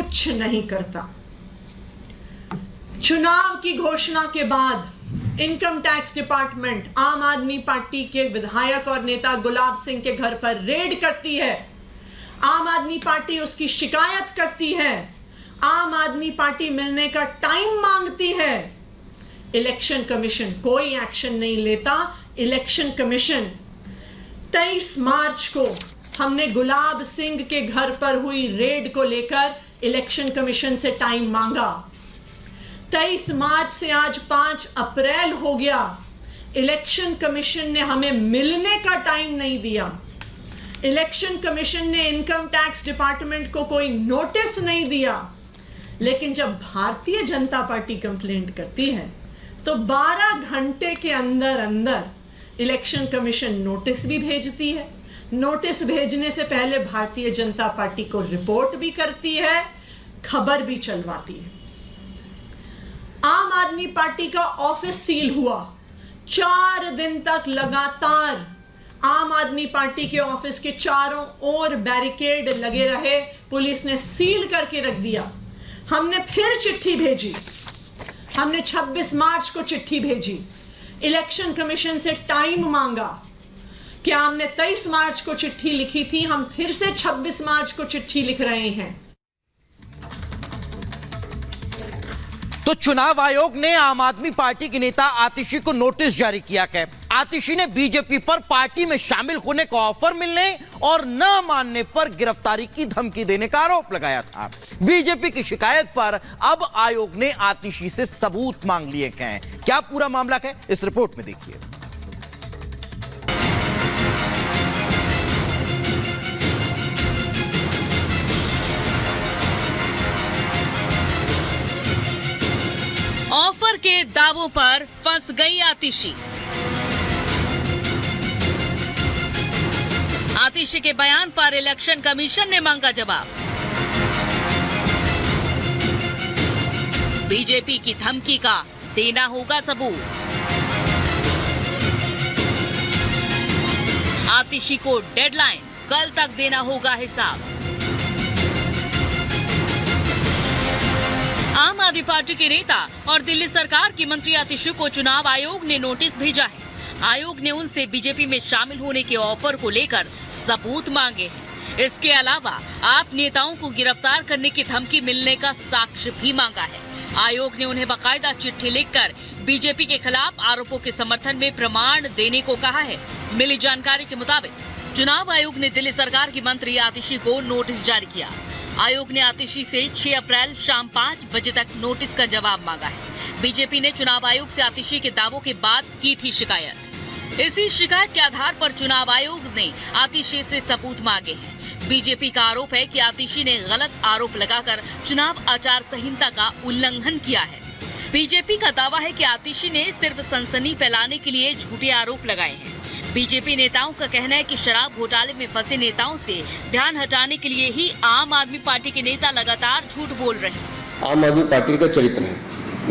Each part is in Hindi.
कुछ नहीं करता। चुनाव की घोषणा के बाद इनकम टैक्स डिपार्टमेंट आम आदमी पार्टी के विधायक और नेता गुलाब सिंह के घर पर रेड करती है। आम आदमी पार्टी उसकी शिकायत करती है। आम आदमी पार्टी मिलने का टाइम मांगती है। इलेक्शन कमीशन कोई एक्शन नहीं लेता। इलेक्शन कमीशन 23 मार्च को हमने गुलाब सिंह के घर पर हुई रेड को लेकर इलेक्शन कमीशन से टाइम मांगा। 23 मार्च से आज 5 अप्रैल हो गया। इलेक्शन कमीशन ने हमें मिलने का टाइम नहीं दिया। इलेक्शन कमीशन ने इनकम टैक्स डिपार्टमेंट को कोई नोटिस नहीं दिया। लेकिन जब भारतीय जनता पार्टी कंप्लेंट करती है तो 12 घंटे के अंदर अंदर इलेक्शन कमीशन नोटिस भी भेजती है। नोटिस भेजने से पहले भारतीय जनता पार्टी को रिपोर्ट भी करती है, खबर भी चलवाती है। आम आदमी पार्टी का ऑफिस सील हुआ। 4 दिन तक लगातार आम आदमी पार्टी के ऑफिस के चारों ओर बैरिकेड लगे रहे। पुलिस ने सील करके रख दिया। हमने फिर चिट्ठी भेजी। हमने 26 मार्च को चिट्ठी भेजी। इलेक्शन कमीशन से टाइम मांगा। क्या हमने 23 मार्च को चिट्ठी लिखी थी, हम फिर से 26 मार्च को चिट्ठी लिख रहे हैं। तो चुनाव आयोग ने आम आदमी पार्टी के नेता आतिशी को नोटिस जारी किया है। आतिशी ने बीजेपी पर पार्टी में शामिल होने का ऑफर मिलने और न मानने पर गिरफ्तारी की धमकी देने का आरोप लगाया था। बीजेपी की शिकायत पर अब आयोग ने आतिशी से सबूत मांग लिए हैं। क्या पूरा मामला है, इस रिपोर्ट में देखिए। ऑफर के दावों पर फंस गई आतिशी। आतिशी के बयान पर इलेक्शन कमीशन ने मांगा जवाब। बीजेपी की धमकी का देना होगा सबूत। आतिशी को डेडलाइन, कल तक देना होगा हिसाब। आम आदमी पार्टी के नेता और दिल्ली सरकार की मंत्री आतिशी को चुनाव आयोग ने नोटिस भेजा है। आयोग ने उनसे बीजेपी में शामिल होने के ऑफर को लेकर सबूत मांगे हैं। इसके अलावा आप नेताओं को गिरफ्तार करने की धमकी मिलने का साक्ष्य भी मांगा है। आयोग ने उन्हें बाकायदा चिट्ठी लिखकर बीजेपी के खिलाफ आरोपों के समर्थन में प्रमाण देने को कहा है। मिली जानकारी के मुताबिक चुनाव आयोग ने दिल्ली सरकार की मंत्री आतिशी को नोटिस जारी किया। आयोग ने आतिशी से 6 अप्रैल शाम 5 बजे तक नोटिस का जवाब मांगा है। बीजेपी ने चुनाव आयोग से आतिशी के दावों के बाद की थी शिकायत। इसी शिकायत के आधार पर चुनाव आयोग ने आतिशी से सबूत मांगे हैं। बीजेपी का आरोप है कि आतिशी ने गलत आरोप लगाकर चुनाव आचार संहिता का उल्लंघन किया है। बीजेपी का दावा है कि आतिशी ने सिर्फ सनसनी फैलाने के लिए झूठे आरोप लगाए हैं। बीजेपी नेताओं का कहना है कि शराब घोटाले में फंसे नेताओं से ध्यान हटाने के लिए ही आम आदमी पार्टी के नेता लगातार झूठ बोल रहे हैं। आम आदमी पार्टी का चरित्र है,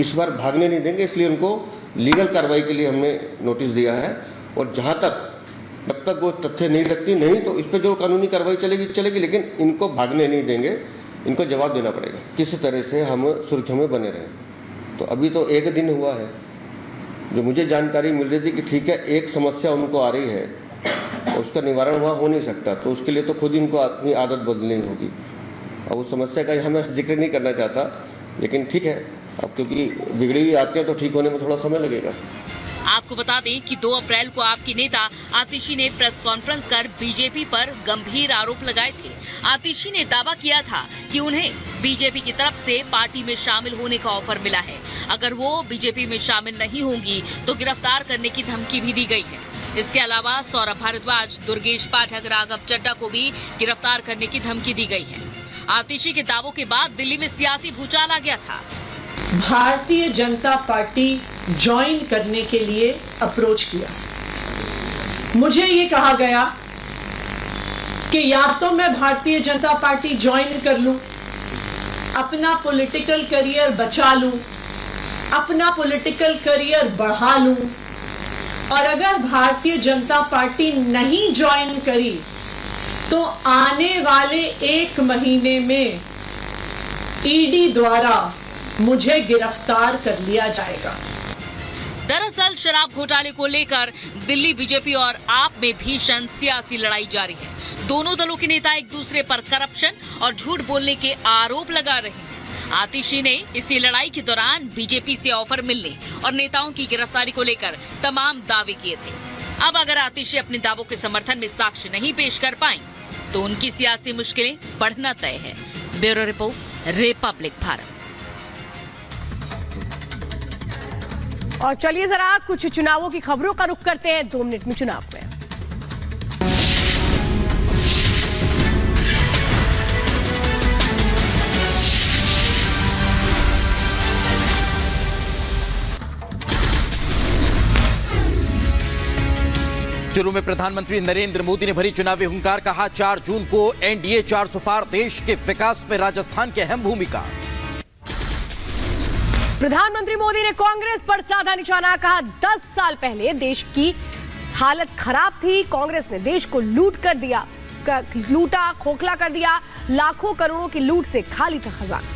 इस बार भागने नहीं देंगे, इसलिए उनको लीगल कार्रवाई के लिए हमने नोटिस दिया है। और जहां तक जब तक वो तथ्य नहीं रखती नहीं तो इस पर जो कानूनी कार्रवाई चलेगी, लेकिन इनको भागने नहीं देंगे। इनको जवाब देना पड़ेगा किस तरह से हम सुर्खियों में बने रहें। तो अभी तो 1 दिन हुआ है, जो मुझे जानकारी मिल रही थी कि ठीक है एक समस्या उनको आ रही है और उसका निवारण वहाँ हो नहीं सकता, तो उसके लिए तो खुद ही उनको अपनी आदत बदलनी होगी। अब उस समस्या का यहाँ मैं जिक्र नहीं करना चाहता, लेकिन ठीक है अब क्योंकि बिगड़ी हुई आती है तो ठीक होने में थोड़ा समय लगेगा। आपको बता दें कि 2 अप्रैल को आपके नेता आतिशी ने प्रेस कॉन्फ्रेंस कर बीजेपी पर गंभीर आरोप लगाए थे। आतिशी ने दावा किया था कि उन्हें बीजेपी की तरफ से पार्टी में शामिल होने का ऑफर मिला है। अगर वो बीजेपी में शामिल नहीं होंगी तो गिरफ्तार करने की धमकी भी दी गई है। इसके अलावा सौरभ भारद्वाज, दुर्गेश पाठक, राघव चड्ढा को भी गिरफ्तार करने की धमकी दी गई है। आतिशी के दावों के बाद दिल्ली में सियासी भूचाल आ गया था। भारतीय जनता पार्टी ज्वाइन करने के लिए अप्रोच किया। मुझे ये कहा गया कि या तो मैं भारतीय जनता पार्टी ज्वाइन कर लूं, अपना पॉलिटिकल करियर बचा लूं, अपना पॉलिटिकल करियर बढ़ा लूं, और अगर भारतीय जनता पार्टी नहीं ज्वाइन करी तो आने वाले 1 महीने में ईडी द्वारा मुझे गिरफ्तार कर लिया जाएगा। दरअसल शराब घोटाले को लेकर दिल्ली बीजेपी और आप में भीषण सियासी लड़ाई जारी है। दोनों दलों के नेता एक दूसरे पर करप्शन और झूठ बोलने के आरोप लगा रहे हैं। आतिशी ने इसी लड़ाई के दौरान बीजेपी से ऑफर मिलने और नेताओं की गिरफ्तारी को लेकर तमाम दावे किए थे। अब अगर आतिशी अपने दावों के समर्थन में साक्ष्य नहीं पेश कर पाए तो उनकी सियासी मुश्किलें बढ़ना तय है। Bureau report, Republic Bharat. और चलिए जरा कुछ चुनावों की खबरों का रुख करते हैं 2 मिनट में चुनाव में। शुरू में प्रधानमंत्री नरेंद्र मोदी ने भरी चुनावी हुंकार, कहा 4 जून को एनडीए 400 पार, देश के विकास में राजस्थान की अहम भूमिका। प्रधानमंत्री मोदी ने कांग्रेस पर साधा निशाना, कहा 10 साल पहले देश की हालत खराब थी, कांग्रेस ने देश को लूटा खोखला कर दिया, लाखों करोड़ों की लूट से खाली था खजाना।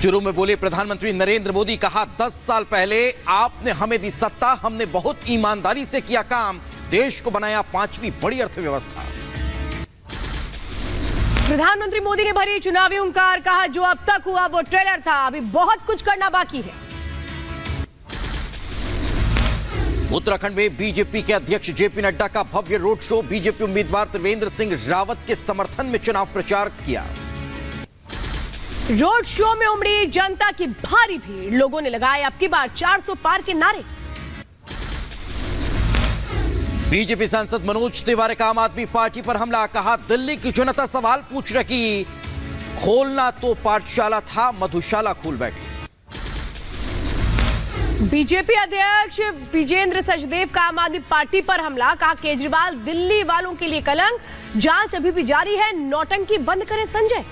शुरू में बोले प्रधानमंत्री नरेंद्र मोदी, कहा 10 साल पहले आपने हमें दी सत्ता, हमने बहुत ईमानदारी से किया काम, देश को बनाया 5वीं बड़ी अर्थव्यवस्था। प्रधानमंत्री मोदी ने भरी चुनावी हुंकार, कहा जो अब तक हुआ वो ट्रेलर था, अभी बहुत कुछ करना बाकी है। उत्तराखंड में बीजेपी के अध्यक्ष जेपी नड्डा का भव्य रोड शो, बीजेपी उम्मीदवार त्रिवेंद्र सिंह रावत के समर्थन में चुनाव प्रचार किया। रोड शो में उमड़ी जनता की भारी भीड़, लोगों ने लगाए अब की बार 400 पार के नारे। बीजेपी सांसद मनोज तिवारी का आम आदमी पार्टी पर हमला, कहा दिल्ली की जनता सवाल पूछ रही, खोलना तो पाठशाला था, मधुशाला खोल बैठी। बीजेपी अध्यक्ष विजेंद्र सचदेव का आम आदमी पार्टी पर हमला, कहा केजरीवाल दिल्ली वालों के लिए कलंक, जांच अभी भी जारी है, नौटंकी बंद करें संजय।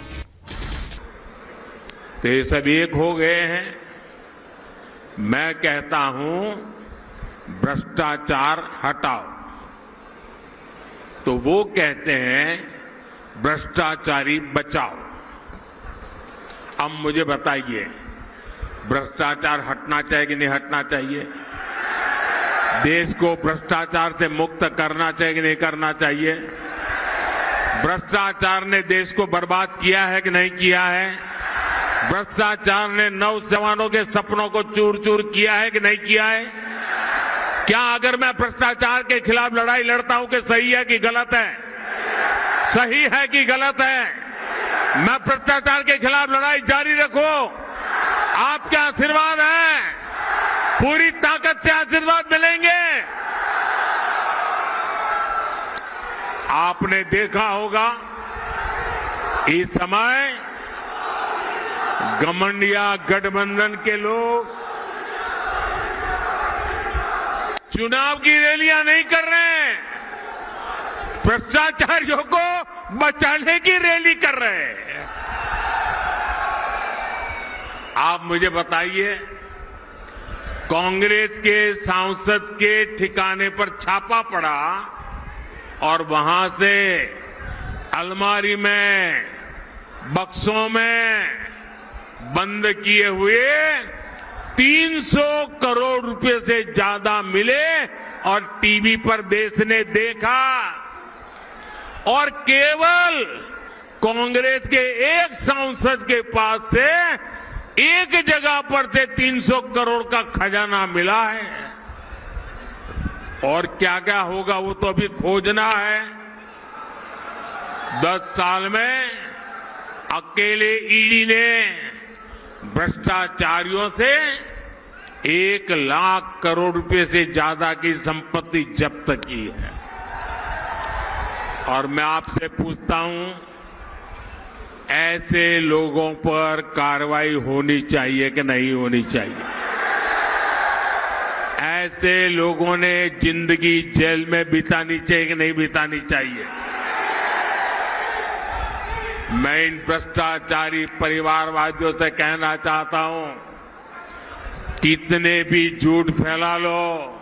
तो ये सब एक हो गए हैं। मैं कहता हूं भ्रष्टाचार हटाओ, तो वो कहते हैं भ्रष्टाचारी बचाओ। अब मुझे बताइए, भ्रष्टाचार हटना चाहिए कि नहीं हटना चाहिए? देश को भ्रष्टाचार से मुक्त करना चाहिए कि नहीं करना चाहिए? भ्रष्टाचार ने देश को बर्बाद किया है कि नहीं किया है? भ्रष्टाचार ने नौजवानों के सपनों को चूर चूर किया है कि नहीं किया है? क्या अगर मैं भ्रष्टाचार के खिलाफ लड़ाई लड़ता हूं कि सही है कि गलत है? सही है कि गलत है? मैं भ्रष्टाचार के खिलाफ लड़ाई जारी रखूं, आपके आशीर्वाद है, पूरी ताकत से आशीर्वाद मिलेंगे। आपने देखा होगा इस समय घमंडिया गठबंधन के लोग चुनाव की रैलियां नहीं कर रहे हैं, भ्रष्टाचारियों को बचाने की रैली कर रहे हैं। आप मुझे बताइए, कांग्रेस के सांसद के ठिकाने पर छापा पड़ा और वहां से अलमारी में, बक्सों में बंद किए हुए 300 करोड़ रुपए से ज्यादा मिले और टीवी पर देश ने देखा, और केवल कांग्रेस के एक सांसद के पास से एक जगह पर से 300 करोड़ का खजाना मिला है। और क्या क्या होगा वो तो अभी खोजना है। 10 साल में अकेले ईडी ने भ्रष्टाचारियों से 1 लाख करोड़ रुपए से ज्यादा की संपत्ति जब्त की है। और मैं आपसे पूछता हूं, ऐसे लोगों पर कार्रवाई होनी चाहिए कि नहीं होनी चाहिए? ऐसे लोगों ने जिंदगी जेल में बितानी चाहिए कि नहीं बितानी चाहिए? मैं इन भ्रष्टाचारी परिवारवादियों से कहना चाहता हूं, कितने भी झूठ फैला लो,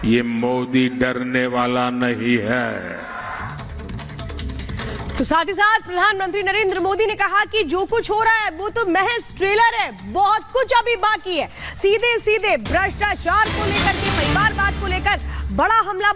ये मोदी डरने वाला नहीं है। तो साथ ही साथ प्रधानमंत्री नरेंद्र मोदी ने कहा कि जो कुछ हो रहा है वो तो महज ट्रेलर है, बहुत कुछ अभी बाकी है। सीधे सीधे भ्रष्टाचार को लेकर के, परिवारवाद को लेकर बड़ा हमला